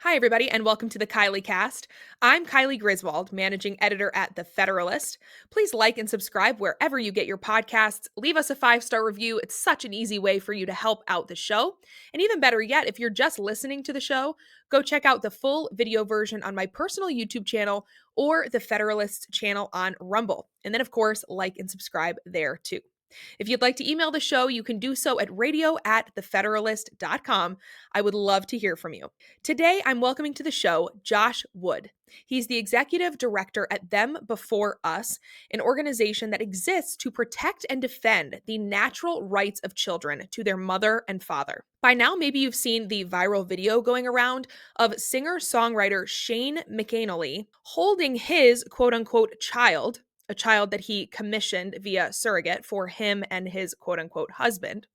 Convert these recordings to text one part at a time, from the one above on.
Hi, everybody, and welcome to the Kylee Cast. I'm Kylee Griswold, managing editor at The Federalist. Please like and subscribe wherever you get your podcasts. Leave us a 5-star review. It's such an easy way for you to help out the show. And even better yet, if you're just listening to the show, go check out the full video version on my personal YouTube channel or the Federalist channel on Rumble. And then, of course, like and subscribe there too. If you'd like to email the show, you can do so at radio@thefederalist.com. I would love to hear from you. Today, I'm welcoming to the show Josh Wood. He's the executive director at Them Before Us, an organization that exists to protect and defend the natural rights of children to their mother and father. By now, maybe you've seen the viral video going around of singer-songwriter Shane McAnally holding his quote-unquote child, a child that he commissioned via surrogate for him and his quote-unquote husband.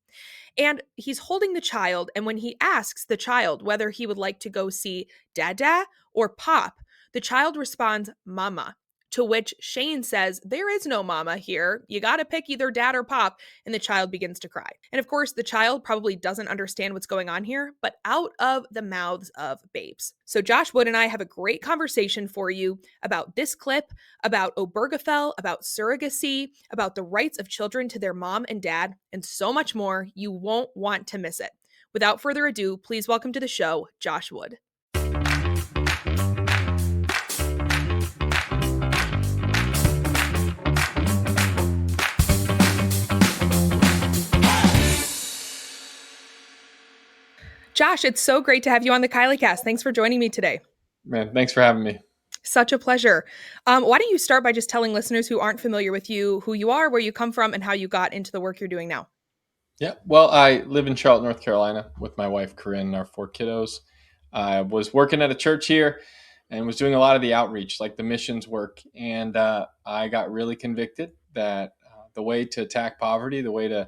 And he's holding the child, and when he asks the child whether he would like to go see Dada or Pop, the child responds, Mama. To which Shane says, there is no mama here. You gotta pick either Dad or Pop, and the child begins to cry. And of course, the child probably doesn't understand what's going on here, but out of the mouths of babes. So Josh Wood and I have a great conversation for you about this clip, about Obergefell, about surrogacy, about the rights of children to their mom and dad, and so much more. You won't want to miss it. Without further ado, please welcome to the show, Josh Wood. Josh, it's so great to have you on the Kylee Cast. Thanks for joining me today. Man, thanks for having me. Such a pleasure. Why don't you start by just telling listeners who aren't familiar with you who you are, where you come from, and how you got into the work you're doing now? Yeah, well, I live in Charlotte, North Carolina with my wife, Corinne, and our 4 kiddos. I was working at a church here and was doing a lot of the outreach, like the missions work. And I got really convicted that the way to attack poverty, the way to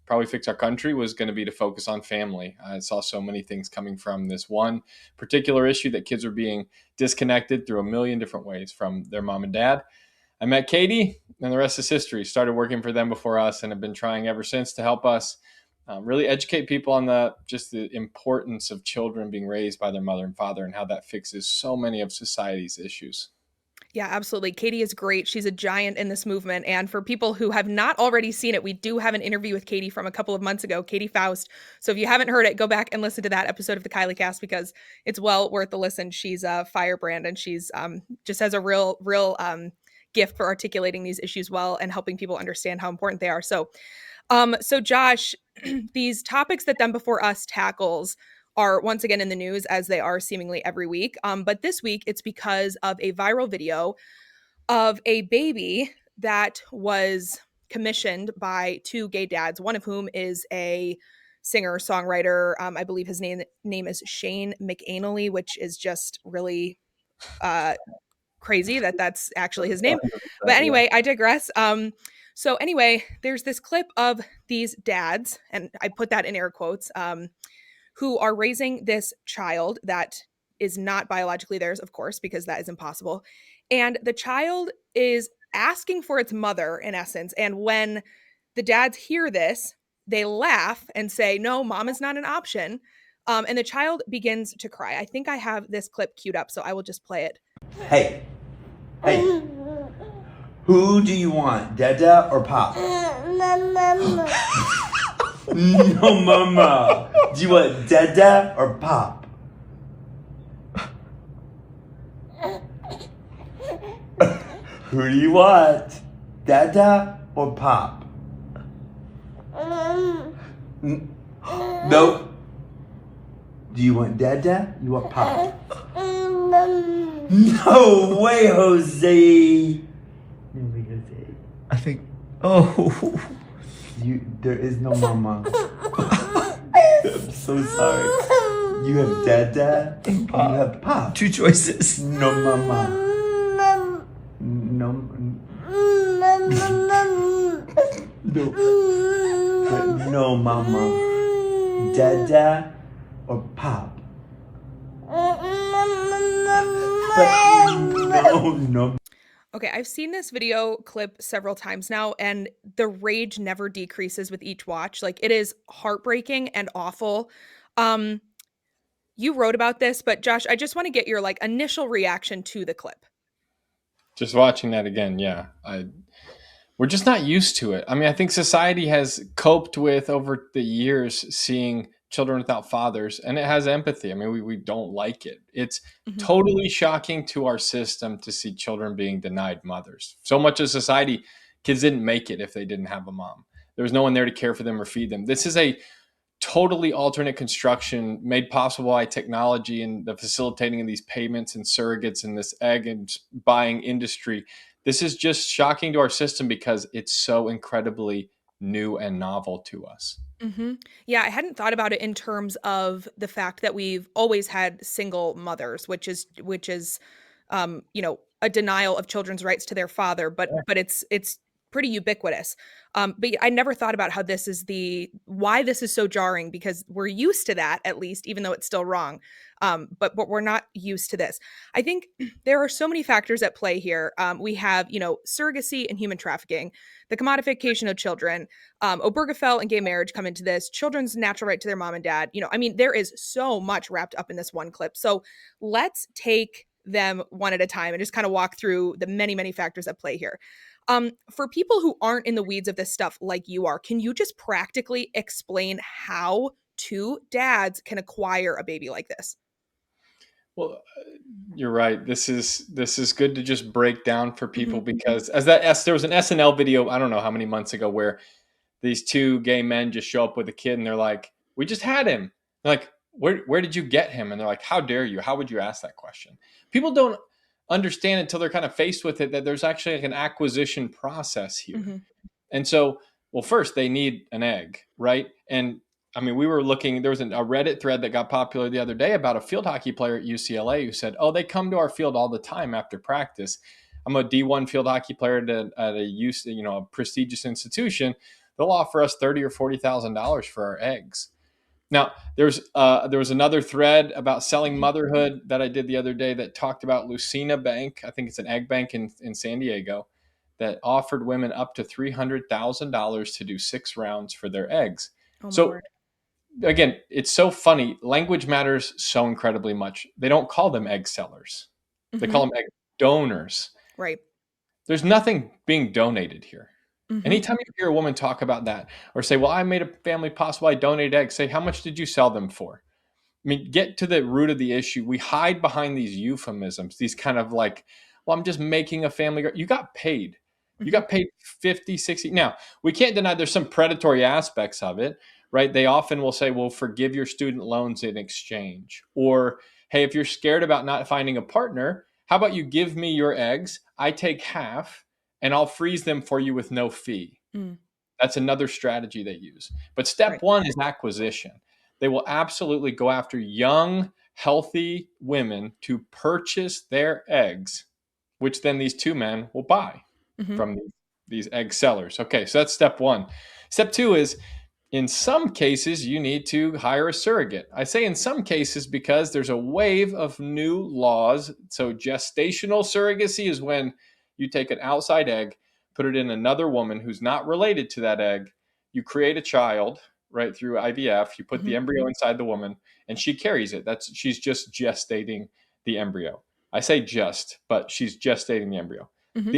probably fix our country was going to be to focus on family. I saw so many things coming from this one particular issue that kids were being disconnected through a million different ways from their mom and dad. I met Katie, and the rest is history. Started working for Them Before Us and have been trying ever since to help us really educate people on the importance of children being raised by their mother and father and how that fixes so many of society's issues. Yeah, absolutely. Katie is great. She's a giant in this movement. And for people who have not already seen it, we do have an interview with Katie from a couple of months ago, Katie Faust. So if you haven't heard it, go back and listen to that episode of the Kylee Cast because it's well worth the listen. She's a firebrand and she's just has a real gift for articulating these issues well and helping people understand how important they are. So Josh, these topics that Them Before Us tackles are once again in the news as they are seemingly every week. But this week it's because of a viral video of a baby that was commissioned by 2 gay dads, one of whom is a singer-songwriter. I believe his name is Shane McAnally, which is just really crazy that that's actually his name. But anyway, I digress. So anyway, there's this clip of these dads, and I put that in air quotes, who are raising this child that is not biologically theirs, of course, because that is impossible. And the child is asking for its mother, in essence. And when the dads hear this, they laugh and say, no, mom is not an option. And the child begins to cry. I think I have this clip queued up, so I will just play it. Hey, who do you want, Dada or Pop? Mama. No, Mama. Do you want Dada or Pop? Who do you want, Dada or Pop? Nope. Do you want Dada? You want Pop? No way, Jose. I think. Oh. There is no mama. I'm so sorry. You have Dada and Pop. You have Pop. 2 choices. No mama. No. No mama. Dada or Pop. No. Okay, I've seen this video clip several times now, and the rage never decreases with each watch. Like, it is heartbreaking and awful. You wrote about this, but Josh, I just want to get your like initial reaction to the clip. Just watching that again, yeah, we're just not used to it. I mean, I think society has coped with over the years seeing children without fathers, and it has empathy. I mean, we don't like it. It's Mhm. totally shocking to our system to see children being denied mothers. So much of society, kids didn't make it if they didn't have a mom. There was no one there to care for them or feed them. This is a totally alternate construction made possible by technology and the facilitating of these payments and surrogates and this egg and buying industry. This is just shocking to our system because it's so incredibly new and novel to us. Yeah, I hadn't thought about it in terms of the fact that we've always had single mothers, which is a denial of children's rights to their father, but it's pretty ubiquitous. But I never thought about how this is the why this is so jarring because we're used to that at least, even though it's still wrong. But we're not used to this. I think there are so many factors at play here. We have surrogacy and human trafficking, the commodification of children, Obergefell and gay marriage come into this, children's natural right to their mom and dad. I mean, there is so much wrapped up in this one clip. So let's take them one at a time and just kind of walk through the many, many factors at play here. For people who aren't in the weeds of this stuff like you are, can you just practically explain how two dads can acquire a baby like this? Well, you're right. This is good to just break down for people Mhm. because there was an SNL video I don't know how many months ago where these two gay men just show up with a kid and they're like, "We just had him." They're like, "Where did you get him?" And they're like, "How dare you? How would you ask that question?" People don't understand until they're kind of faced with it that there's actually like an acquisition process here. Mhm. And so, well, first they need an egg, right? And I mean, we were looking. There was a Reddit thread that got popular the other day about a field hockey player at UCLA who said, "Oh, they come to our field all the time after practice. I'm a D1 field hockey player at a prestigious institution. They'll offer us $30,000 or $40,000 for our eggs." Now, there was another thread about selling motherhood that I did the other day that talked about Lucina Bank. I think it's an egg bank in San Diego that offered women up to $300,000 to do 6 rounds for their eggs. Oh my So word. again, it's so funny. Language matters so incredibly much. They don't call them egg sellers. They call Mhm. them egg donors. Right. There's nothing being donated here. Mhm. Anytime you hear a woman talk about that or say, "Well, I made a family possible, I donated eggs," say, "How much did you sell them for?" I mean, get to the root of the issue. We hide behind these euphemisms, these kind of like, "Well, I'm just making a family." You got paid. You Mhm. got paid 50, 60. Now, we can't deny there's some predatory aspects of it, right? They often will say, "Well, forgive your student loans in exchange." Or, "Hey, if you're scared about not finding a partner, how about you give me your eggs? I take half and I'll freeze them for you with no fee." Mm. That's another strategy they use. But step Right. one is acquisition. They will absolutely go after young, healthy women to purchase their eggs, which then these two men will buy Mhm. from these egg sellers. Okay, so that's step one. Step two is in some cases, you need to hire a surrogate. I say in some cases because there's a wave of new laws. So, gestational surrogacy is when you take an outside egg, put it in another woman who's not related to that egg. You create a child, right, through IVF. You put the Mhm. embryo inside the woman and she carries it. She's just gestating the embryo. I say just, but she's gestating the embryo. Mhm.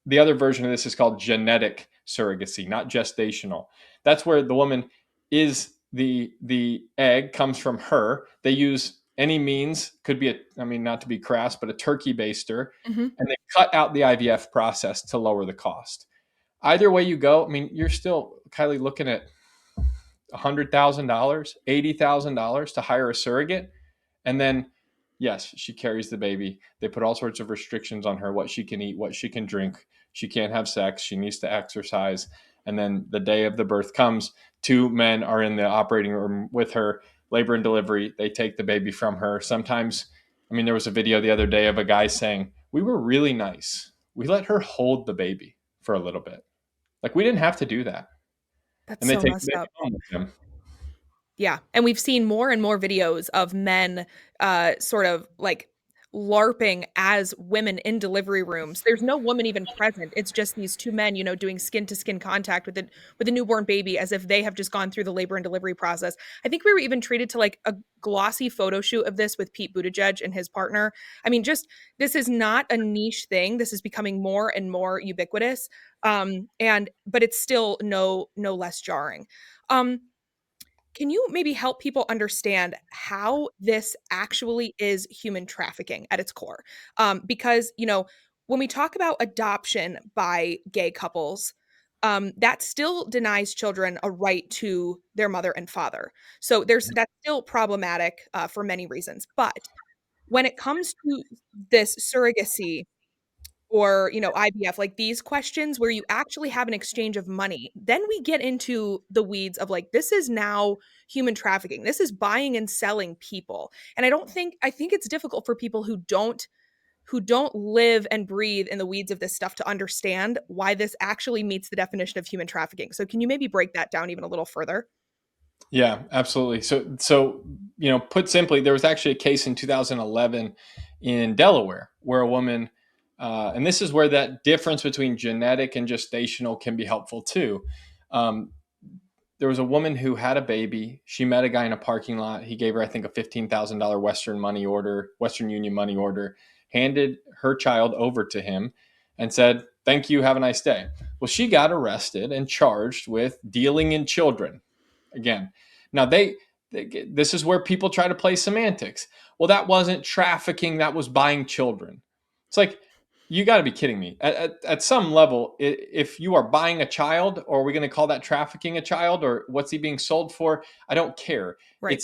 The other version of this is called genetic surrogacy, not gestational. That's where the woman is the egg comes from her. They use any means, could be I mean, not to be crass, but a turkey baster, Mhm. and they cut out the IVF process to lower the cost. Either way you go, I mean, you're still, Kylie, looking at $100,000, $80,000 to hire a surrogate. And then, yes, she carries the baby. They put all sorts of restrictions on her, what she can eat, what she can drink. She can't have sex. She needs to exercise. And then the day of the birth comes, two men are in the operating room with her, labor and delivery. They take the baby from her. Sometimes, I mean, there was a video the other day of a guy saying, "We were really nice. We let her hold the baby for a little bit. Like, we didn't have to do that." That's And they so take the messed baby up. home with them. Yeah, and we've seen more and more videos of men, sort of like LARPing as women in delivery rooms. There's no woman even present. It's just these two men, doing skin to skin contact with a newborn baby as if they have just gone through the labor and delivery process. I think we were even treated to like a glossy photo shoot of this with Pete Buttigieg and his partner. I mean, just this is not a niche thing. This is becoming more and more ubiquitous. But it's still no less jarring. Um, can you maybe help people understand how this actually is human trafficking at its core? Because, when we talk about adoption by gay couples, that still denies children a right to their mother and father. So that's still problematic for many reasons. But when it comes to this surrogacy or IVF, like these questions where you actually have an exchange of money, then we get into the weeds of like, this is now human trafficking. This is buying and selling people. And I think it's difficult for people who don't live and breathe in the weeds of this stuff to understand why this actually meets the definition of human trafficking. So can you maybe break that down even a little further? Yeah, absolutely. So put simply, there was actually a case in 2011 in Delaware where a woman, and this is where that difference between genetic and gestational can be helpful too. Um, there was a woman who had a baby. She met a guy in a parking lot. He gave her, I think, a $15,000 Western Union money order, handed her child over to him, and said, "Thank you. Have a nice day." Well, she got arrested and charged with dealing in children. Again, now this is where people try to play semantics. Well, that wasn't trafficking, that was buying children. It's like, you got to be kidding me. At some level, if you are buying a child, or are we going to call that trafficking a child, or what's he being sold for? I don't care. Right.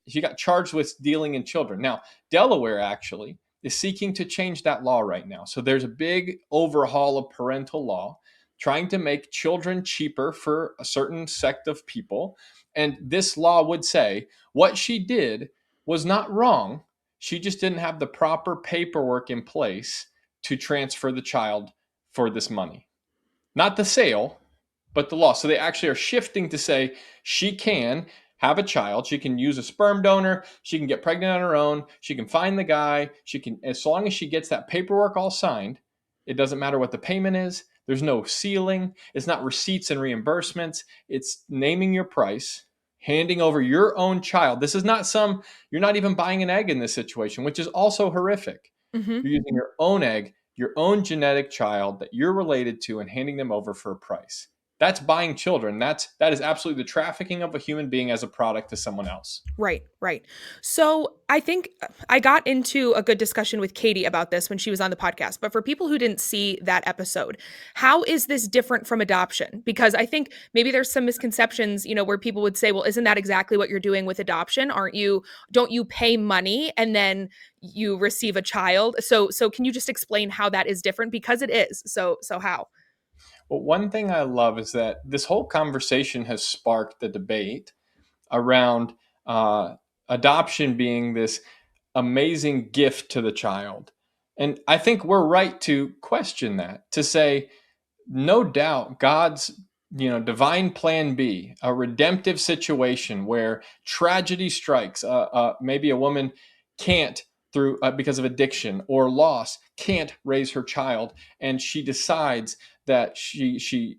He got charged with dealing in children. Now, Delaware actually is seeking to change that law right now. So there's a big overhaul of parental law, trying to make children cheaper for a certain sect of people. And this law would say what she did was not wrong. She just didn't have the proper paperwork in place to transfer the child for this money. Not the sale, but the law. So they actually are shifting to say she can have a child. She can use a sperm donor. She can get pregnant on her own. She can find the guy. She can, as long as she gets that paperwork all signed, it doesn't matter what the payment is. There's no ceiling. It's not receipts and reimbursements. It's naming your price, handing over your own child. This is not you're not even buying an egg in this situation, which is also horrific. Mm-hmm. You're using your own egg, your own genetic child that you're related to, and handing them over for a price. That's buying children. That is absolutely the trafficking of a human being as a product to someone else. Right, right. So I think I got into a good discussion with Katie about this when she was on the podcast. But for people who didn't see that episode, how is this different from adoption? Because I think maybe there's some misconceptions, where people would say, well, isn't that exactly what you're doing with adoption? Don't you pay money and then you receive a child? So can you just explain how that is different? Because it is. So how? Well, one thing I love is that this whole conversation has sparked the debate around adoption being this amazing gift to the child. And I think we're right to question that, to say, no doubt, God's divine plan B, a redemptive situation where tragedy strikes. Maybe a woman can't, through because of addiction or loss, can't raise her child, and she decides that she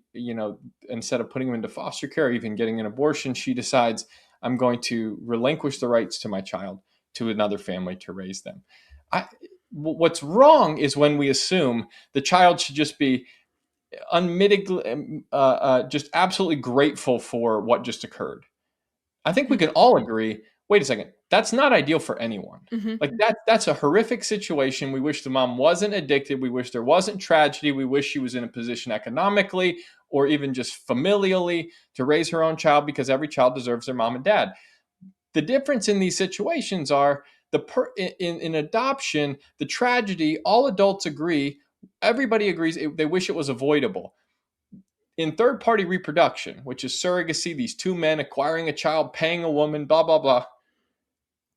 instead of putting him into foster care or even getting an abortion, she decides, I'm going to relinquish the rights to my child to another family to raise them. What's wrong is when we assume the child should just be unmitigated, just absolutely grateful for what just occurred. I think we can all agree, wait a second, that's not ideal for anyone. Mm-hmm. Like that's a horrific situation. We wish the mom wasn't addicted. We wish there wasn't tragedy. We wish she was in a position economically or even just familially to raise her own child, because every child deserves their mom and dad. The difference in these situations are in adoption, the tragedy, all adults agree, everybody agrees, they wish it was avoidable. In third-party reproduction, which is surrogacy, these two men acquiring a child, paying a woman, blah, blah, blah,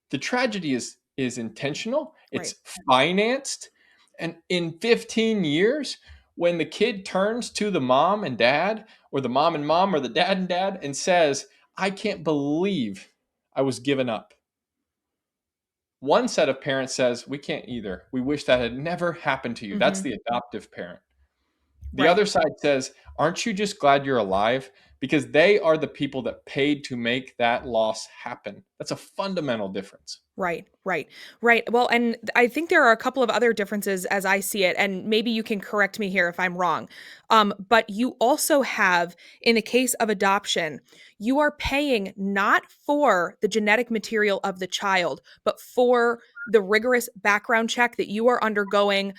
the tragedy is intentional, it's financed, and in 15 years, when the kid turns to the mom and dad, or the mom and mom, or the dad and dad, and says, I can't believe I was given up. One set of parents says, we can't either. We wish that had never happened to you. That's Mhm. the adoptive parent. The Right. other side says, aren't you just glad you're alive? Because they are the people that paid to make that loss happen. That's a fundamental difference. Right, right, right. Well, and I think there are a couple of other differences as I see it, and maybe you can correct me here if I'm wrong. But you also have, in the case of adoption, you are paying not for the genetic material of the child, but for the rigorous background check that you are undergoing.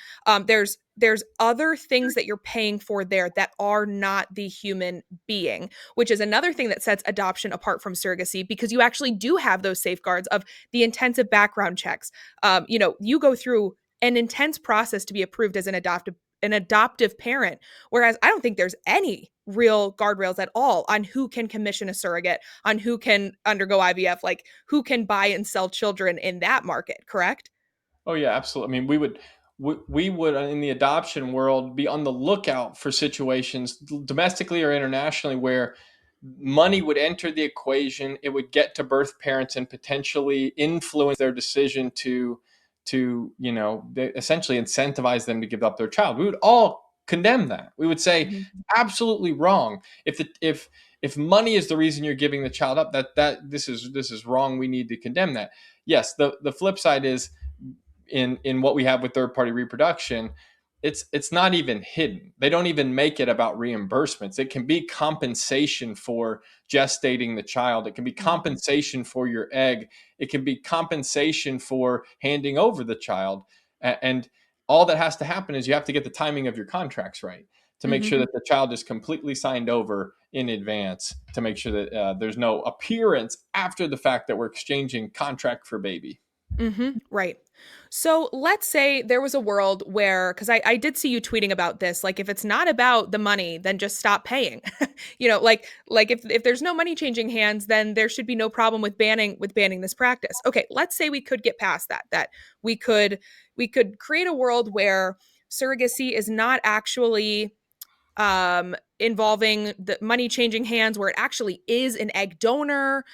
There's other things that you're paying for there that are not the human being, which is another thing that sets adoption apart from surrogacy, because you actually do have those safeguards of the intensive background checks. You go through an intense process to be approved as an adoptive parent, whereas I don't think there's any real guardrails at all on who can commission a surrogate, on who can undergo IVF, like who can buy and sell children in that market, correct? Oh yeah, absolutely. I mean, we would in the adoption world be on the lookout for situations domestically or internationally where money would enter the equation. It would get to birth parents and potentially influence their decision to essentially incentivize them to give up their child. We would all condemn that. We would say Mhm. absolutely wrong. If money is the reason you're giving the child up, that this is wrong. We need to condemn that. Yes, the flip side is in what we have with third party reproduction, it's not even hidden. They don't even make it about reimbursements. It can be compensation for gestating the child. It can be Mhm. compensation for your egg. It can be compensation for handing over the child. And all that has to happen is you have to get the timing of your contracts right to make Mhm. sure that the child is completely signed over in advance, to make sure that there's no appearance after the fact that we're exchanging contract for baby. Right. So let's say there was a world where, because I did see you tweeting about this, like if it's not about the money, then just stop paying. Like if there's no money changing hands, then there should be no problem with banning this practice. Okay, let's say we could get past that we could we could create a world where surrogacy is not actually involving the money changing hands, where it actually is an egg donor,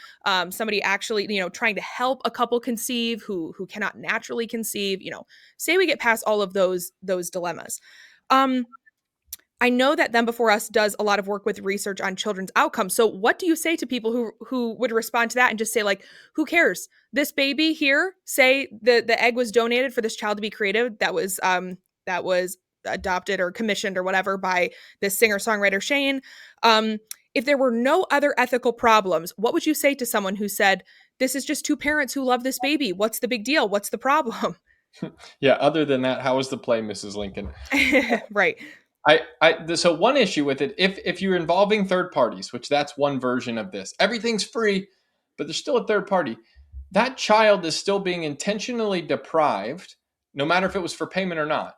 somebody actually trying to help a couple conceive who cannot naturally conceive. Say we get past all of those dilemmas. um I know that Them Before Us does a lot of work with research on children's outcomes. So what do you say to people who would respond to that and just say, like, who cares? This baby here, say the egg was donated for this child to be created, that was adopted or commissioned or whatever by this singer-songwriter Shane. Um, if there were no other ethical problems, what would you say to someone who said, this is just two parents who love this baby? What's the big deal? What's the problem? Yeah. Other than that, how was the play, Mrs. Lincoln? Right. So one issue with it, if you're involving third parties, which that's one version of this, everything's free, but there's still a third party. That child is still being intentionally deprived, no matter if it was for payment or not,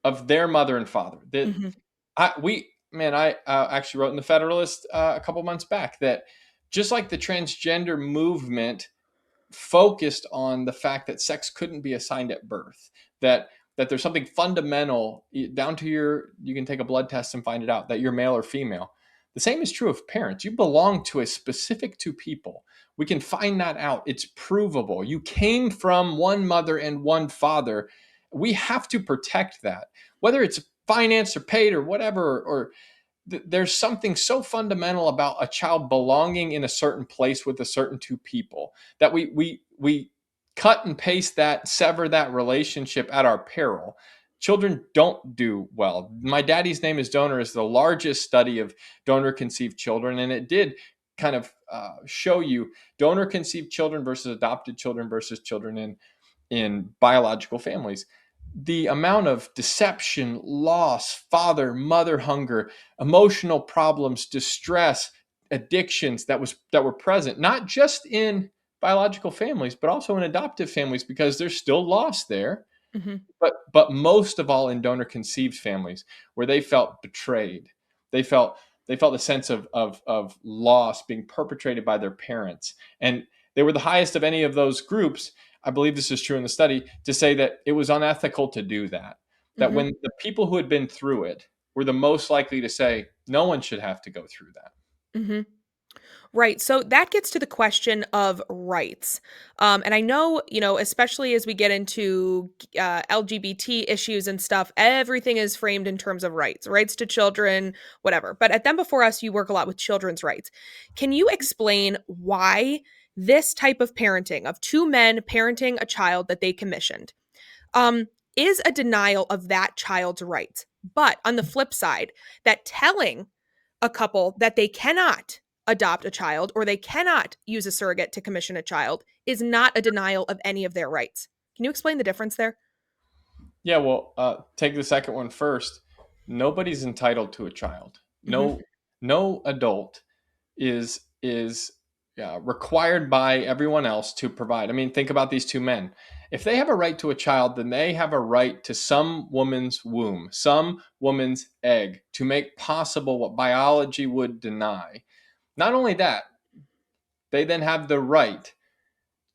of their mother and father. That Hmm. I actually wrote in the Federalist a couple months back that just like the transgender movement focused on the fact that sex couldn't be assigned at birth, that there's something fundamental down to you can take a blood test and find it out that you're male or female. The same is true of parents. You belong to a specific two people. We can find that out. It's provable. You came from one mother and one father. We have to protect that, whether it's financed or paid or whatever, or there's something so fundamental about a child belonging in a certain place with a certain two people that we cut and paste that, sever that relationship at our peril. Children don't do well. My Daddy's Name is Donor is the largest study of donor conceived children, and it did kind of show you donor conceived children versus adopted children versus children in biological families. The amount of deception, loss, father, mother hunger, emotional problems, distress, addictions that were present, not just in biological families, but also in adoptive families, because there's still loss there. Hmm. But most of all in donor conceived families, where they felt betrayed. They felt they felt a sense of loss being perpetrated by their parents. And they were the highest of any of those groups. I believe this is true in the study, to say that it was unethical to do that. That Hmm. when the people who had been through it were the most likely to say, no one should have to go through that. Hmm. Right. So that gets to the question of rights. And I know, especially as we get into LGBT issues and stuff, everything is framed in terms of rights, rights to children, whatever. But at Them Before Us, you work a lot with children's rights. Can you explain why this type of parenting, of two men parenting a child that they commissioned, um, is a denial of that child's rights? But on the flip side, that telling a couple that they cannot adopt a child or they cannot use a surrogate to commission a child is not a denial of any of their rights. Can you explain the difference there? Yeah, well, take the second one first. Nobody's entitled to a child. Hmm. No adult is required by everyone else to provide. I mean, think about these two men. If they have a right to a child, then they have a right to some woman's womb, some woman's egg, to make possible what biology would deny. Not only that, they then have the right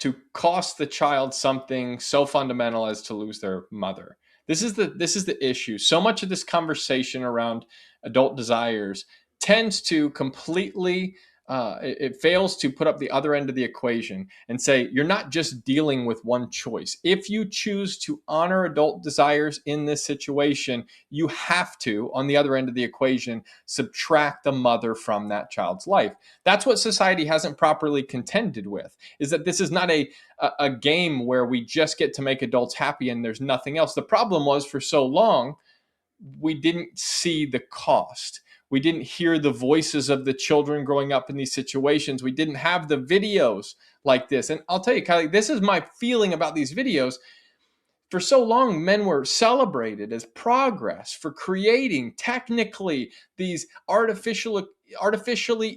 to cost the child something so fundamental as to lose their mother. This is the issue. So much of this conversation around adult desires tends to completely it fails to put up the other end of the equation and say you're not just dealing with one choice. If you choose to honor adult desires in this situation, you have to, on the other end of the equation, subtract the mother from that child's life. That's what society hasn't properly contended with, is that this is not a game where we just get to make adults happy and there's nothing else. The problem was, for so long, we didn't see the cost. We didn't hear the voices of the children growing up in these situations. We didn't have the videos like this. And I'll tell you, Kylie, this is my feeling about these videos. For so long, men were celebrated as progress for creating technically these artificially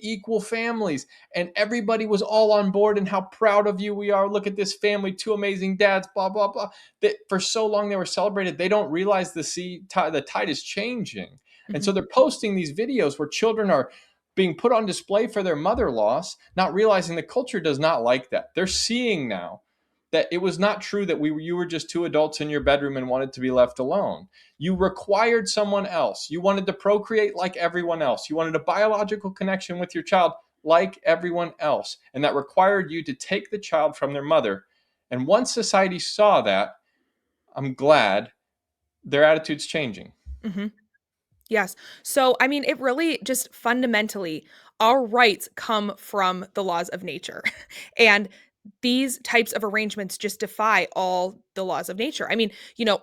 equal families, and everybody was all on board and how proud of you we are. Look at this family, two amazing dads, blah blah blah. That for so long they were celebrated. They don't realize the tide is changing, and so Hmm. they're posting these videos where children are being put on display for their mother loss, not realizing the culture does not like that. They're seeing now that it was not true that you were just two adults in your bedroom and wanted to be left alone. You required someone else. You wanted to procreate like everyone else. You wanted a biological connection with your child like everyone else. And that required you to take the child from their mother. And once society saw that, I'm glad their attitude's changing. Hmm. Yes. So, I mean, it really just fundamentally, our rights come from the laws of nature. And these types of arrangements just defy all the laws of nature. I mean,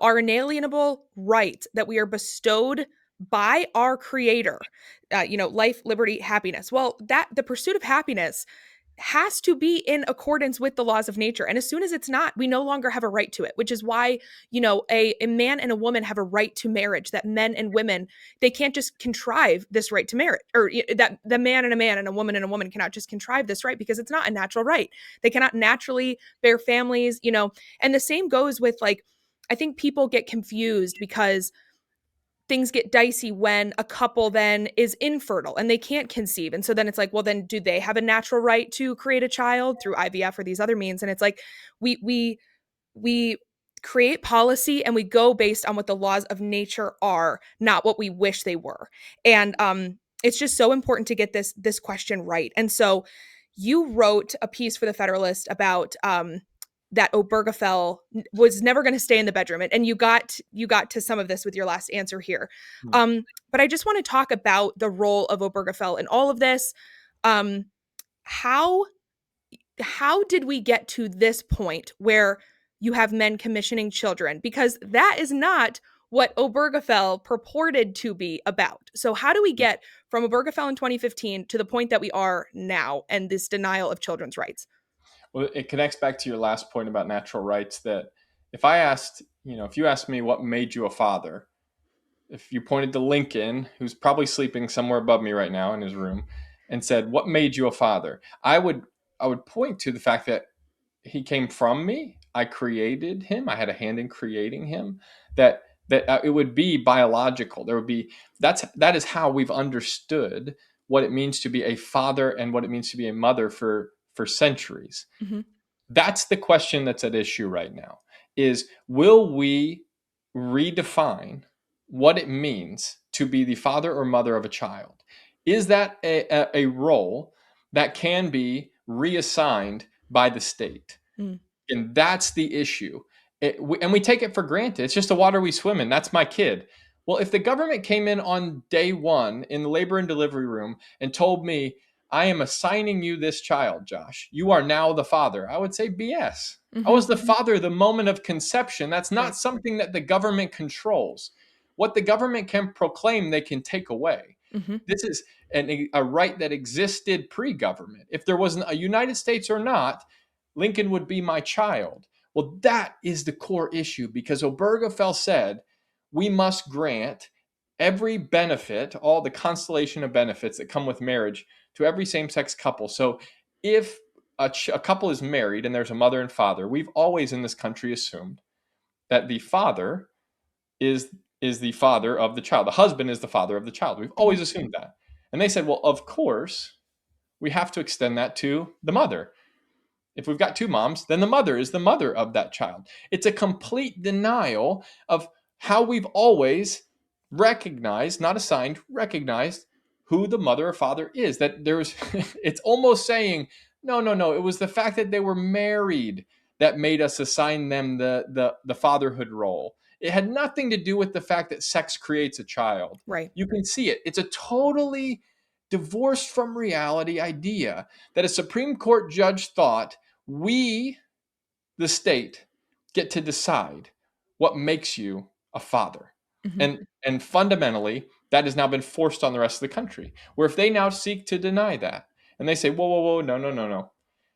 our inalienable right that we are bestowed by our creator, life, liberty, happiness. Well, that the pursuit of happiness has to be in accordance with the laws of nature. And as soon as it's not, we no longer have a right to it, which is why, a man and a woman have a right to marriage, that men and women, they can't just contrive this right to marriage, or that the man and a woman cannot just contrive this right, because it's not a natural right. They cannot naturally bear families, and the same goes with, like, I think people get confused because things get dicey when a couple then is infertile and they can't conceive. And so then it's like, well, then do they have a natural right to create a child through IVF or these other means? And it's like we create policy and we go based on what the laws of nature are, not what we wish they were. And it's just so important to get this question right. And so you wrote a piece for the Federalist about that Obergefell was never going to stay in the bedroom, and you got to some of this with your last answer here. But I just want to talk about the role of Obergefell in all of this. Um, how how did we get to this point where you have men commissioning children? Because that is not what Obergefell purported to be about. So how do we get from Obergefell in 2015 to the point that we are now and this denial of children's rights? Well, it connects back to your last point about natural rights, that if you asked me what made you a father, if you pointed to Lincoln, who's probably sleeping somewhere above me right now in his room, and said, "What made you a father?" I would point to the fact that he came from me. I created him. I had a hand in creating him. That it would be biological. That is how we've understood what it means to be a father and what it means to be a mother for centuries. Mhm. That's the question that's at issue right now, is will we redefine what it means to be the father or mother of a child? Is that a role that can be reassigned by the state. Mm. And that's the issue. And we take it for granted. It's just the water we swim in. That's my kid. Well, if the government came in on day one in the labor and delivery room and told me, I am assigning you this child, Josh, you are now the father, I would say BS. I was the father the moment of conception. That's not Right. something that the government controls. What the government can proclaim, they can take away. This is a right that existed pre-government. If there wasn't a United States or not, Lincoln would be my child. Well, that is the core issue, because Obergefell said we must grant every benefit, all the constellation of benefits that come with marriage, to every same-sex couple. So if a couple is married and there's a mother and father, we've always in this country assumed that the father is the father of the child. The husband is the father of the child. We've always assumed that. And they said, well, of course, we have to extend that to the mother. If we've got two moms, then the mother is the mother of that child. It's a complete denial of how we've always recognized, not assigned, recognized who the mother or father is. That there's, it's almost saying, no, it was the fact that they were married that made us assign them the fatherhood role. It had nothing to do with the fact that sex creates a child. Right. You can see it. It's a totally divorced from reality idea that a Supreme Court judge thought we, the state, get to decide what makes you a father. And fundamentally, that has now been forced on the rest of the country, where if they now seek to deny that, and they say, whoa, no.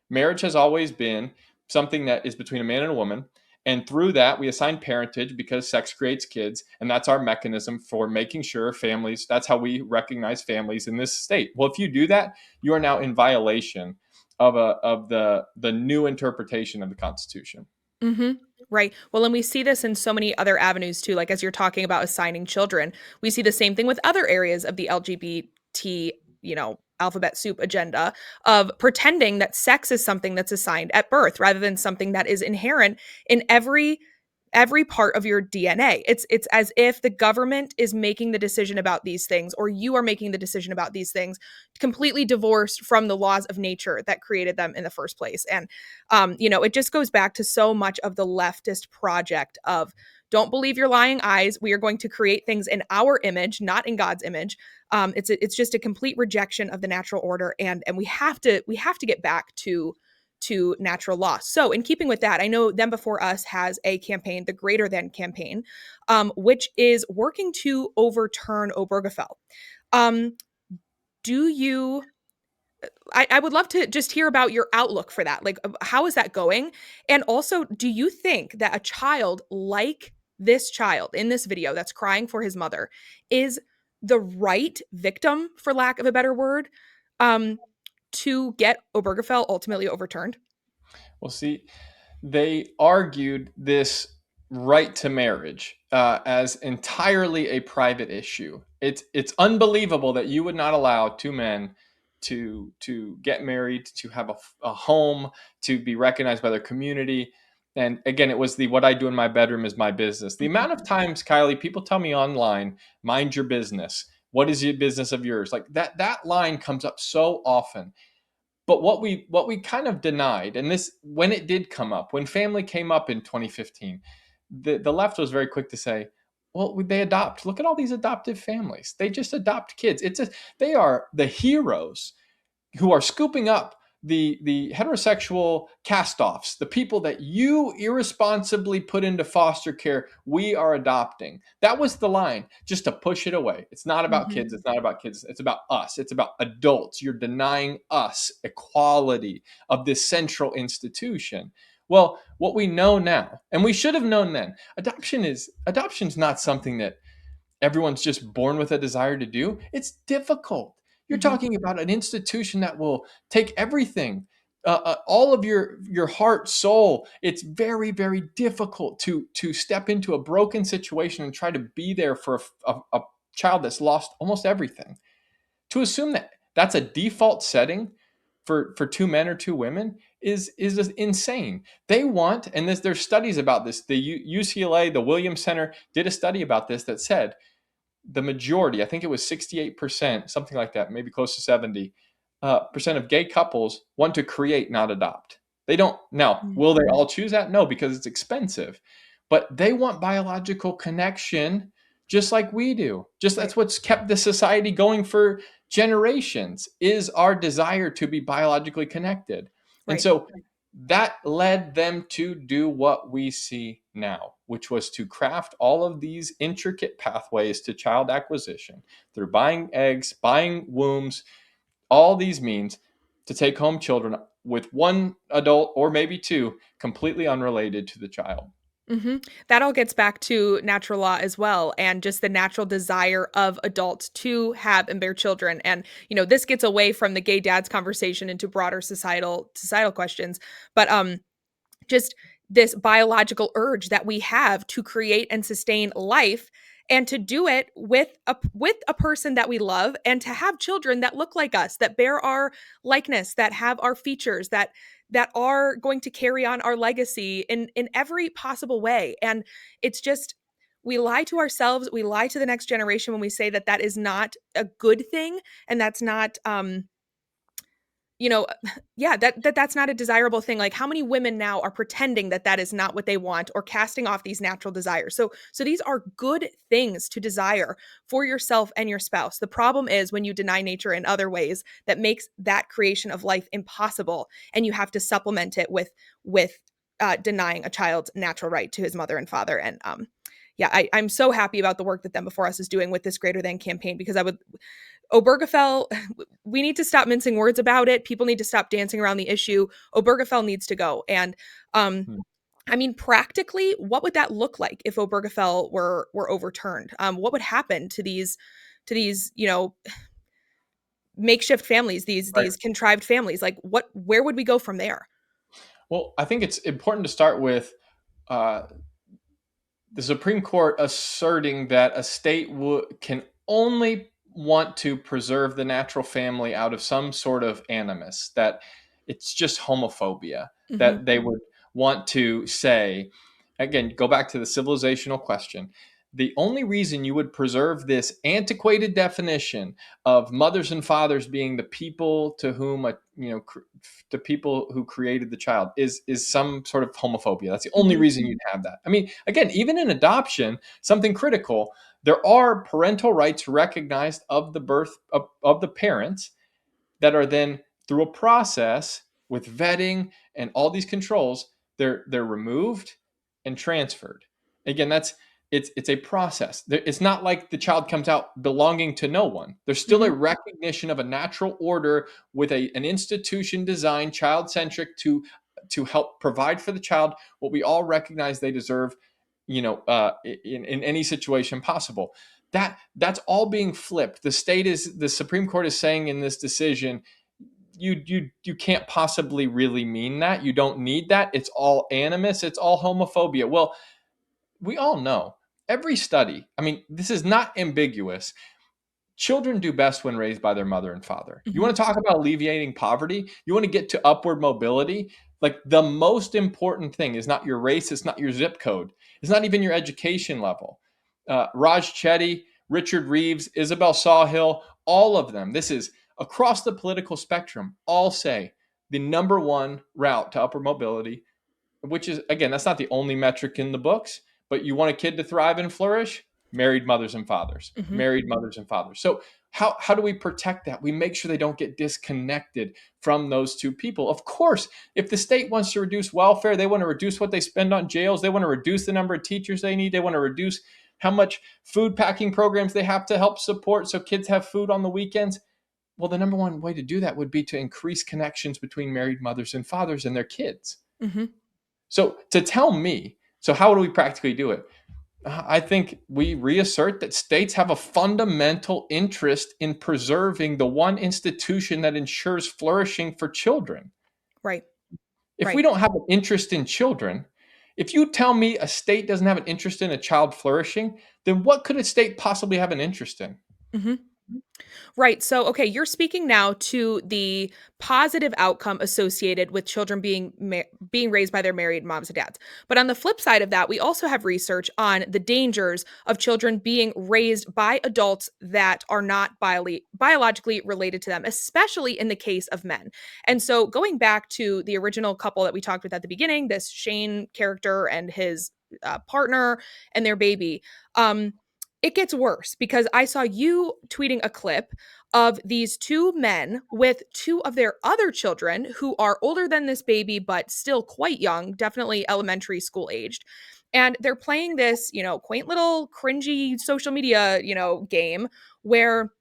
Marriage has always been something that is between a man and a woman. And through that, we assign parentage because sex creates kids. And that's our mechanism for making sure families, that's how we recognize families in this state. Well, if you do that, you are now in violation of the new interpretation of the Constitution. Right. Well, and we see this in so many other avenues too. Like as you're talking about assigning children, we see the same thing with other areas of the LGBT, alphabet soup agenda of pretending that sex is something that's assigned at birth rather than something that is inherent in every part of your DNA. It's as if the government is making the decision about these things, or you are making the decision about these things, completely divorced from the laws of nature that created them in the first place. And it just goes back to so much of the leftist project of don't believe your lying eyes. We are going to create things in our image, not in God's image. It's just a complete rejection of the natural order, and we have to get back to natural law. So in keeping with that, I know Them Before Us has a campaign, the Greater Than campaign, which is working to overturn Obergefell. I would love to just hear about your outlook for that. Like, how is that going? And also, do you think that a child like this child in this video that's crying for his mother is the right victim, for lack of a better word, to get Obergefell ultimately overturned? Well, see, they argued this right to marriage as entirely a private issue. It's unbelievable that you would not allow two men to get married, to have a home, to be recognized by their community. And again, it was the what I do in my bedroom is my business. The amount of times, Kylee, people tell me online, mind your business. What is your business of yours? Like that line comes up so often. But what we kind of denied, and this when it did come up, when family came up in 2015, the left was very quick to say, well, they adopt. Look at all these adoptive families. They just adopt kids. They are the heroes who are scooping up the heterosexual cast-offs, the people that you irresponsibly put into foster care. We are adopting. That was the line, just to push it away. It's not about kids. It's not about kids. It's about us. It's about adults. You're denying us equality of this central institution. Well, what we know now, and we should have known then, adoption's not something that everyone's just born with a desire to do. It's difficult. You're talking about an institution that will take everything, all of your heart, soul. It's very, very difficult to step into a broken situation and try to be there for a child that's lost almost everything. To assume that that's a default setting for two men or two women is insane. They want, and there's studies about this. The UCLA, the Williams Center did a study about this that said the majority, I think it was 68%, something like that, maybe close to 70, percent of gay couples want to create, not adopt. They don't. Now, Mm. will they all choose that? No, because it's expensive. But they want biological connection just like we do. Just Right. that's what's kept the society going for generations, is our desire to be biologically connected. And Right. so that led them to do what we see now, which was to craft all of these intricate pathways to child acquisition through buying eggs, buying wombs, all these means to take home children with one adult or maybe two completely unrelated to the child. That all gets back to natural law as well, and just the natural desire of adults to have and bear children. And this gets away from the gay dads conversation into broader societal questions. But just this biological urge that we have to create and sustain life, and to do it with a person that we love, and to have children that look like us, that bear our likeness, that have our features, that are going to carry on our legacy in every possible way. And it's just, we lie to ourselves, we lie to the next generation when we say that that is not a good thing, and that's not you know yeah, that's not a desirable thing. Like, how many women now are pretending that that is not what they want, or casting off these natural desires? So these are good things to desire for yourself and your spouse. The problem is when you deny nature in other ways that makes that creation of life impossible, and you have to supplement it with denying a child's natural right to his mother and father. And yeah, I'm so happy about the work that Them Before Us is doing with this Greater Than campaign, because Obergefell, we need to stop mincing words about it. People need to stop dancing around the issue. Obergefell needs to go. And Hmm. I mean, practically, what would that look like if Obergefell were overturned? What would happen to these makeshift families, Right. these contrived families? Like, where would we go from there? Well, I think it's important to start with uh, the Supreme Court asserting that a state can only want to preserve the natural family out of some sort of animus, that it's just homophobia, Hmm. that they would want to say, again, go back to the civilizational question. The only reason you would preserve this antiquated definition of mothers and fathers being the people to whom the people who created the child is some sort of homophobia. That's the only Hmm. reason you'd have that. I mean, again, even in adoption, something critical, there are parental rights recognized of the birth of the parents that are then, through a process with vetting and all these controls, they're removed and transferred. Again, it's a process. It's not like the child comes out belonging to no one. There's still a Hmm. recognition of a natural order with an institution designed child centric to help provide for the child what we all recognize they deserve, in any situation possible. That's all being flipped. The Supreme Court is saying in this decision, you can't possibly really mean that. You don't need that. It's all animus. It's all homophobia. Well, we all know, every study, I mean, this is not ambiguous. Children do best when raised by their mother and father. You Hmm. want to talk about alleviating poverty? You want to get to upward mobility? Like, the most important thing is not your race, it's not your zip code, it's not even your education level. Raj Chetty, Richard Reeves, Isabel Sawhill, all of them, this is across the political spectrum, all say the number one route to upward mobility, which is, again, that's not the only metric in the books, but you want a kid to thrive and flourish, married mothers and fathers, Hmm. married mothers and fathers. So how do we protect that? We make sure they don't get disconnected from those two people. Of course, if the state wants to reduce welfare, they want to reduce what they spend on jails, they want to reduce the number of teachers they need, they want to reduce how much food packing programs they have to help support so kids have food on the weekends. Well, the number one way to do that would be to increase connections between married mothers and fathers and their kids. Hmm. So to tell me, so how do we practically do it? I think we reassert that states have a fundamental interest in preserving the one institution that ensures flourishing for children. Right. If we Right. don't have an interest in children, if you tell me a state doesn't have an interest in a child flourishing, then what could a state possibly have an interest in? Hmm. Right. So, okay, you're speaking now to the positive outcome associated with children being raised by their married moms and dads. But on the flip side of that, we also have research on the dangers of children being raised by adults that are not biologically related to them, especially in the case of men. And so, going back to the original couple that we talked with at the beginning, this Shane character and his partner and their baby. It gets worse because I saw you tweeting a clip of these two men with two of their other children who are older than this baby, but still quite young, definitely elementary school aged. And they're playing this, quaint little cringy social media, game where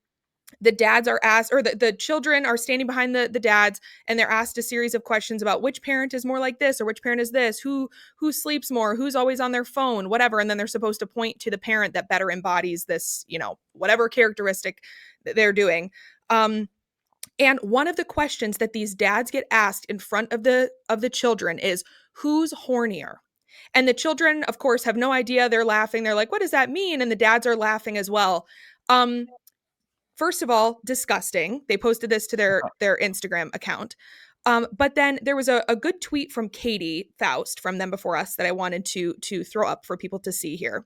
the dads are asked, or the children are standing behind the dads, and they're asked a series of questions about which parent is more like this or which parent is this, who sleeps more, who's always on their phone, whatever. And then they're supposed to point to the parent that better embodies this, whatever characteristic that they're doing. And one of the questions that these dads get asked in front of the children is, who's hornier? And the children, of course, have no idea. They're laughing. They're like, what does that mean? And the dads are laughing as well. First of all, disgusting. They posted this to their Instagram account. But then there was a good tweet from Katie Faust from Them Before Us that I wanted to throw up for people to see here.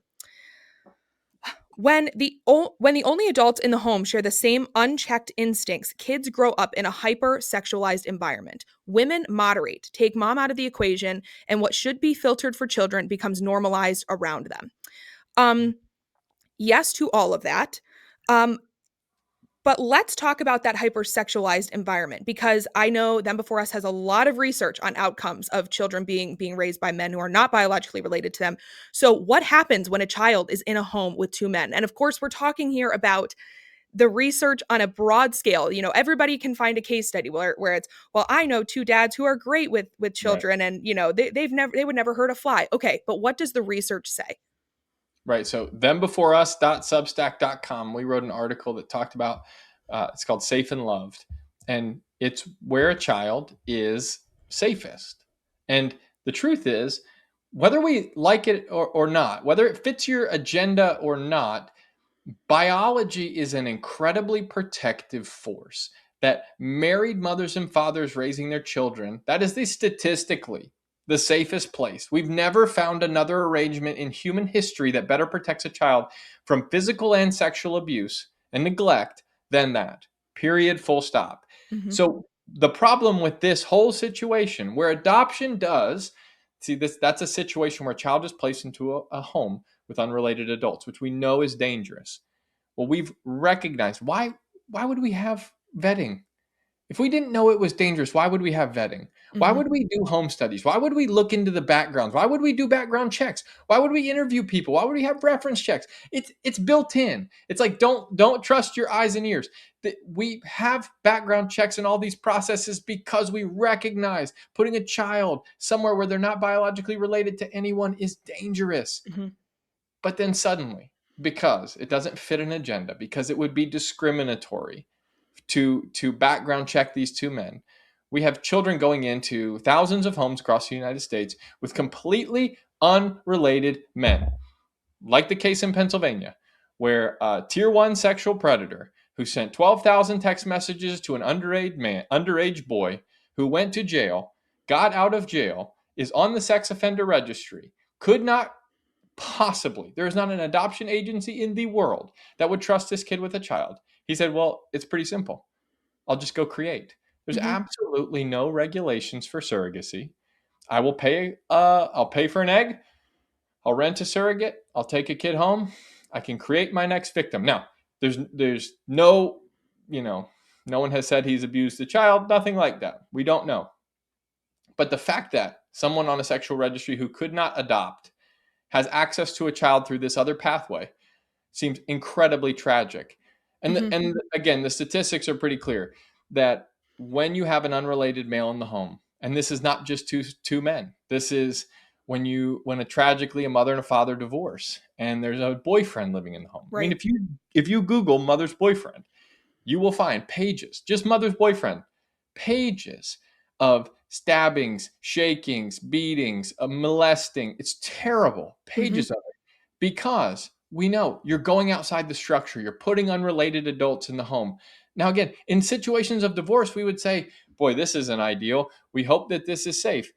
When the only adults in the home share the same unchecked instincts, kids grow up in a hyper-sexualized environment. Women moderate, take mom out of the equation, and what should be filtered for children becomes normalized around them. Yes to all of that. But let's talk about that hypersexualized environment, because I know Them Before Us has a lot of research on outcomes of children being raised by men who are not biologically related to them. So what happens when a child is in a home with two men? And of course, we're talking here about the research on a broad scale. Everybody can find a case study where it's, well, I know two dads who are great with children, right, and they would never hurt a fly. Okay, but what does the research say? Right. So thembeforeus.substack.com, we wrote an article that talked about, it's called Safe and Loved. And it's where a child is safest. And the truth is, whether we like it or not, whether it fits your agenda or not, biology is an incredibly protective force that married mothers and fathers raising their children, that is statistically the safest place. We've never found another arrangement in human history that better protects a child from physical and sexual abuse and neglect than that. Period. Full stop. Mm-hmm. So the problem with this whole situation, where adoption does, that's a situation where a child is placed into a home with unrelated adults, which we know is dangerous. Well, we've recognized, why would we have vetting? If we didn't know it was dangerous, why would we have vetting? Mm-hmm. Why would we do home studies? Why would we look into the backgrounds? Why would we do background checks? Why would we interview people? Why would we have reference checks? It's built in. It's like, don't trust your eyes and ears. We have background checks and all these processes because we recognize putting a child somewhere where they're not biologically related to anyone is dangerous. Mm-hmm. But then suddenly, because it doesn't fit an agenda, because it would be discriminatory to background check these two men, we have children going into thousands of homes across the United States with completely unrelated men, like the case in Pennsylvania, where a tier 1 sexual predator who sent 12,000 text messages to an underage boy who went to jail, got out of jail, is on the sex offender registry, could not possibly, there is not an adoption agency in the world that would trust this kid with a child. He said, well, it's pretty simple. I'll just go create. There's absolutely no regulations for surrogacy. I will pay, I'll pay for an egg. I'll rent a surrogate. I'll take a kid home. I can create my next victim. Now, there's no, no one has said he's abused the child, nothing like that. We don't know. But the fact that someone on a sexual registry who could not adopt has access to a child through this other pathway seems incredibly tragic. And and again, the statistics are pretty clear that when you have an unrelated male in the home, and this is not just two men, this is when tragically a mother and a father divorce and there's a boyfriend living in the home. Right. I mean, if you Google mother's boyfriend, you will find pages, just mother's boyfriend, pages of stabbings, shakings, beatings, molesting. It's terrible. Pages of it. Because we know you're going outside the structure. You're putting unrelated adults in the home. Now, again, in situations of divorce, we would say, boy, this isn't ideal. We hope that this is safe.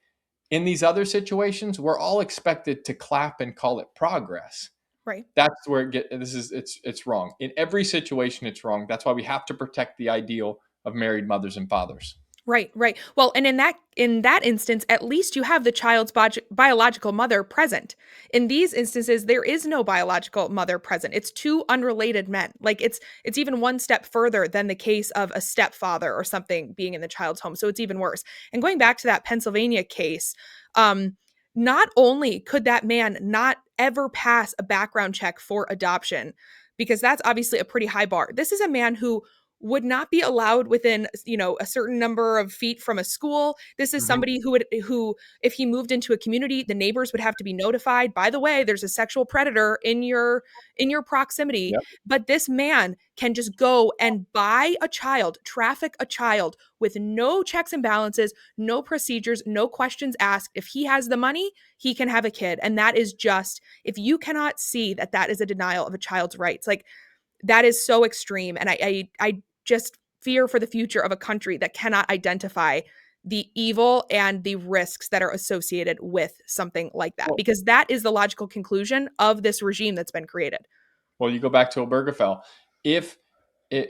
In these other situations, we're all expected to clap and call it progress. Right. That's where it's wrong. In every situation, it's wrong. That's why we have to protect the ideal of married mothers and fathers. Right, right. Well, and in that instance, at least you have the child's biological mother present. In these instances, there is no biological mother present. It's two unrelated men. Like it's even one step further than the case of a stepfather or something being in the child's home. So it's even worse. And going back to that Pennsylvania case, not only could that man not ever pass a background check for adoption, because that's obviously a pretty high bar. This is a man who would not be allowed within, a certain number of feet from a school. This is Mhm. somebody who if he moved into a community, the neighbors would have to be notified. By the way, there's a sexual predator in your proximity. Yep. But this man can just go and buy a child, traffic a child with no checks and balances, no procedures, no questions asked. If he has the money, he can have a kid. And that is just, if you cannot see that that is a denial of a child's rights, like that is so extreme. And I just fear for the future of a country that cannot identify the evil and the risks that are associated with something like that, Well, because that is the logical conclusion of this regime that's been created. well, you go back to Obergefell. If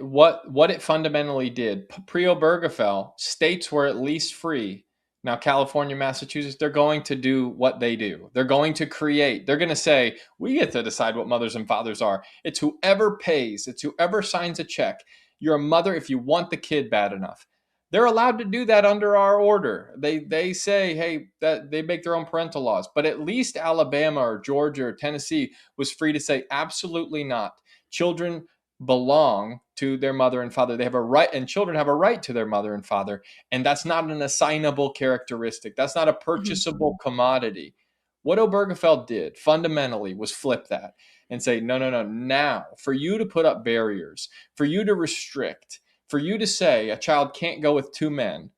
what it fundamentally did, pre-Obergefell, states were at least free. Now, California, Massachusetts, they're going to do what they do. They're going to create. They're going to say, we get to decide what mothers and fathers are. It's whoever pays. It's whoever signs a check. You're a mother if you want the kid bad enough. They're allowed to do that under our order. They say, hey, that they make their own parental laws. But at least Alabama or Georgia or Tennessee was free to say, absolutely not. Children belong to their mother and father. They have a right, and children have a right to their mother and father. And that's not an assignable characteristic. That's not a Mhm. purchasable commodity. What Obergefell did fundamentally was flip that and say, no, no, no. Now, for you to put up barriers, for you to restrict, for you to say a child can't go with two men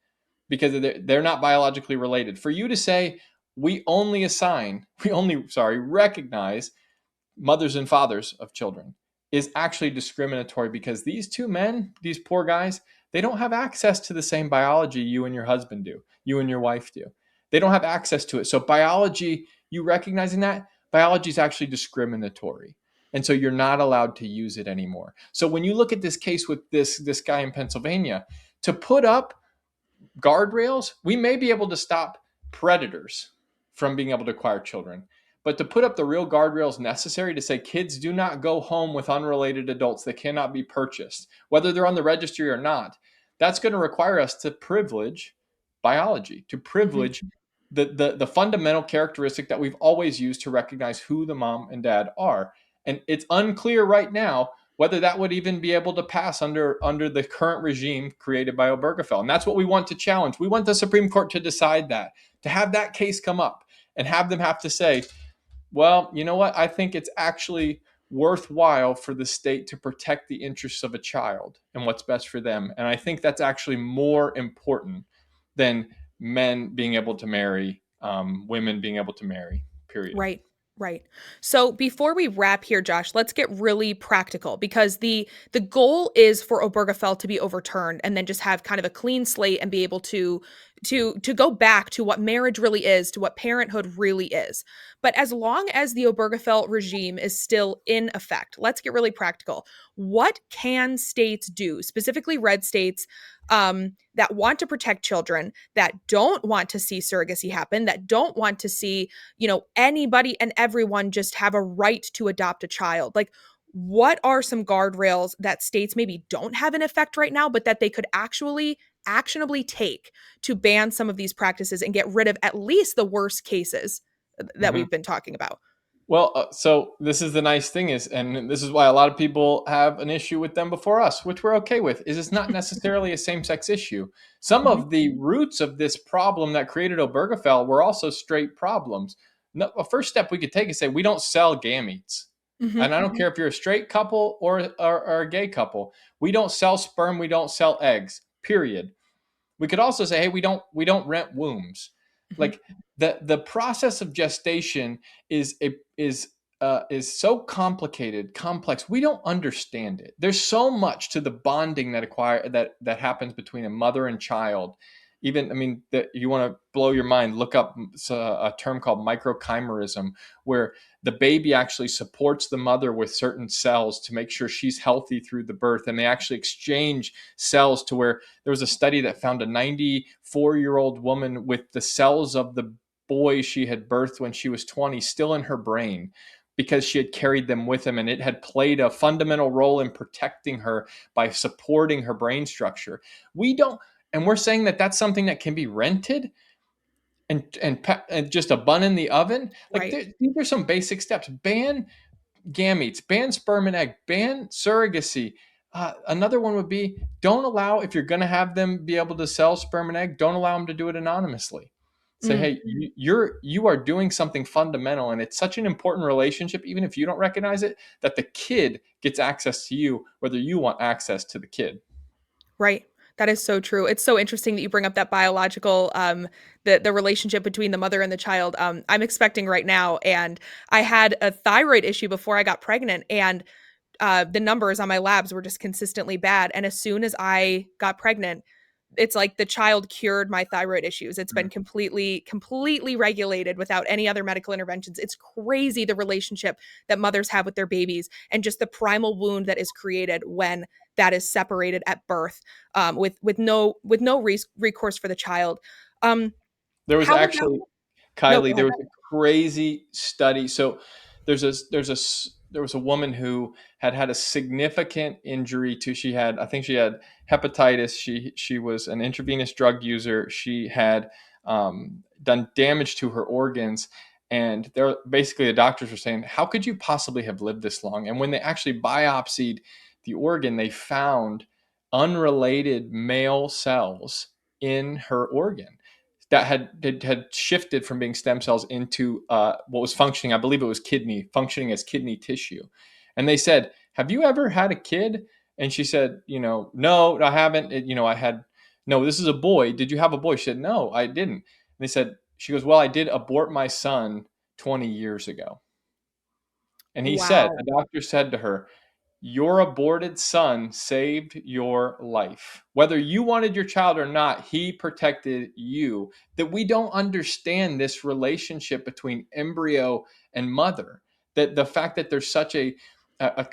because they're not biologically related, for you to say recognize mothers and fathers of children is actually discriminatory because these two men, these poor guys, they don't have access to the same biology you and your husband do, you and your wife do. They don't have access to it. So biology, you recognizing that, biology is actually discriminatory. And so you're not allowed to use it anymore. So when you look at this case with this guy in Pennsylvania, to put up guardrails, we may be able to stop predators from being able to acquire children. But to put up the real guardrails necessary to say kids do not go home with unrelated adults that cannot be purchased, whether they're on the registry or not, that's going to require us to privilege biology, to Mhm. privilege the fundamental characteristic that we've always used to recognize who the mom and dad are. And it's unclear right now whether that would even be able to pass under the current regime created by Obergefell. And that's what we want to challenge. We want the Supreme Court to decide that, to have that case come up and have them have to say, well, you know what? I think it's actually worthwhile for the state to protect the interests of a child and what's best for them. And I think that's actually more important than men being able to marry, women being able to marry, period. Right. Right. So before we wrap here, Josh, let's get really practical, because the goal is for Obergefell to be overturned and then just have kind of a clean slate and be able to go back to what marriage really is, to what parenthood really is. But as long as the Obergefell regime is still in effect, let's get really practical. What can states do, specifically red states, that want to protect children, that don't want to see surrogacy happen, that don't want to see, anybody and everyone just have a right to adopt a child? Like, what are some guardrails that states maybe don't have in effect right now, but that they could actually actionably take to ban some of these practices and get rid of at least the worst cases that Mhm. we've been talking about? Well, so this is the nice thing is, and this is why a lot of people have an issue with them before us, which we're okay with, is it's not necessarily a same-sex issue. Some Mhm, of the roots of this problem that created Obergefell were also straight problems. No, a first step we could take is say we don't sell gametes. mhm, And I don't care if you're a straight couple or a gay couple. We don't sell sperm, we don't sell eggs, period. We could also say, hey, we don't rent wombs. mhm, Like the process of gestation is is so complicated, complex. We don't understand it. There's so much to the bonding that happens between a mother and child. Even, I mean, that you want to blow your mind, look up a term called microchimerism, where the baby actually supports the mother with certain cells to make sure she's healthy through the birth. And they actually exchange cells to where there was a study that found a 94-year-old woman with the cells of the boy she had birthed when she was 20 still in her brain, because she had carried them with him, and it had played a fundamental role in protecting her by supporting her brain structure. And we're saying that that's something that can be rented and just a bun in the oven. Like, Right. these are some basic steps. Ban gametes, ban sperm and egg, ban surrogacy. Another one would be, don't allow, if you're going to have them be able to sell sperm and egg, don't allow them to do it anonymously. Say, Mm. hey, you are doing something fundamental, and it's such an important relationship, even if you don't recognize it, that the kid gets access to you, whether you want access to the kid. Right. That is so true. It's so interesting that you bring up that biological, the relationship between the mother and the child. I'm expecting right now, and I had a thyroid issue before I got pregnant, and the numbers on my labs were just consistently bad. And as soon as I got pregnant, it's like the child cured my thyroid issues. It's been completely regulated without any other medical interventions. It's crazy the relationship that mothers have with their babies, and just the primal wound that is created when that is separated at birth, with no recourse for the child. Um, There was how about actually, no? Go Kylee, there ahead. was a crazy study. So there was a woman who had a significant injury to, I think she had hepatitis. She was an intravenous drug user. She had done damage to her organs. And basically the doctors were saying, how could you possibly have lived this long? And when they actually biopsied the organ, they found unrelated male cells in her organ that had shifted from being stem cells into what was functioning. I believe it was functioning as kidney tissue. And they said, have you ever had a kid? And she said, no, I haven't. No, this is a boy. Did you have a boy? She said, no, I didn't. And they said, she goes, well, I did abort my son 20 years ago. And Wow. the doctor said to her, your aborted son saved your life. Whether you wanted your child or not, he protected you. That we don't understand this relationship between embryo and mother. That the fact that there's such a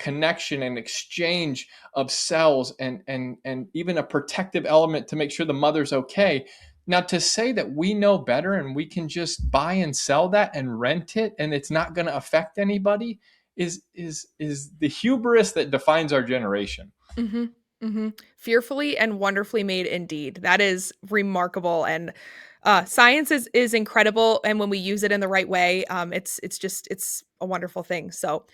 connection and exchange of cells and even a protective element to make sure the mother's okay. Now, to say that we know better and we can just buy and sell that and rent it and it's not going to affect anybody is the hubris that defines our generation. Mm-hmm. Mm-hmm. Fearfully and wonderfully made indeed. That is remarkable. And science is incredible. And when we use it in the right way, it's a wonderful thing. So,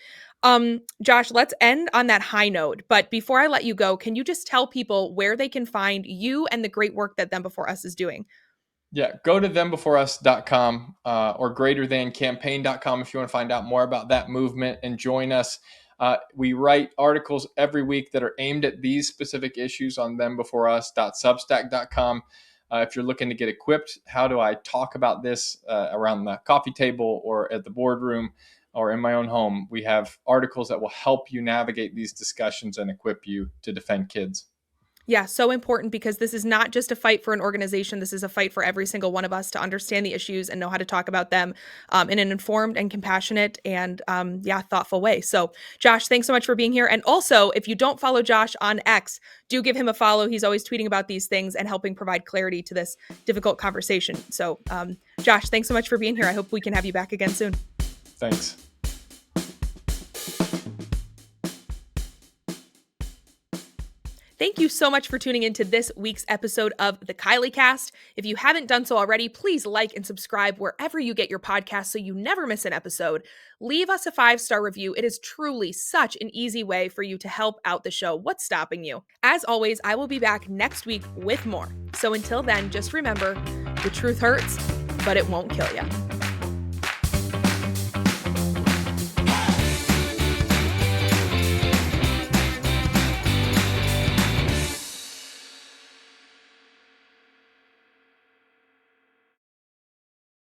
Josh, let's end on that high note. But before I let you go, can you just tell people where they can find you and the great work that Them Before Us is doing? Yeah, go to thembeforeus.com or greaterthancampaign.com if you want to find out more about that movement and join us. We write articles every week that are aimed at these specific issues on thembeforeus.substack.com. If you're looking to get equipped, how do I talk about this around the coffee table or at the boardroom or in my own home? We have articles that will help you navigate these discussions and equip you to defend kids. Yeah, so important, because this is not just a fight for an organization. This is a fight for every single one of us to understand the issues and know how to talk about them in an informed and compassionate and, thoughtful way. So, Josh, thanks so much for being here. And also, if you don't follow Josh on X, do give him a follow. He's always tweeting about these things and helping provide clarity to this difficult conversation. So, Josh, thanks so much for being here. I hope we can have you back again soon. Thanks. Thank you so much for tuning into this week's episode of the Kylee Cast. If you haven't done so already, please like and subscribe wherever you get your podcasts so you never miss an episode. Leave us a 5-star review. It is truly such an easy way for you to help out the show. What's stopping you? As always, I will be back next week with more. So until then, just remember, the truth hurts, but it won't kill you.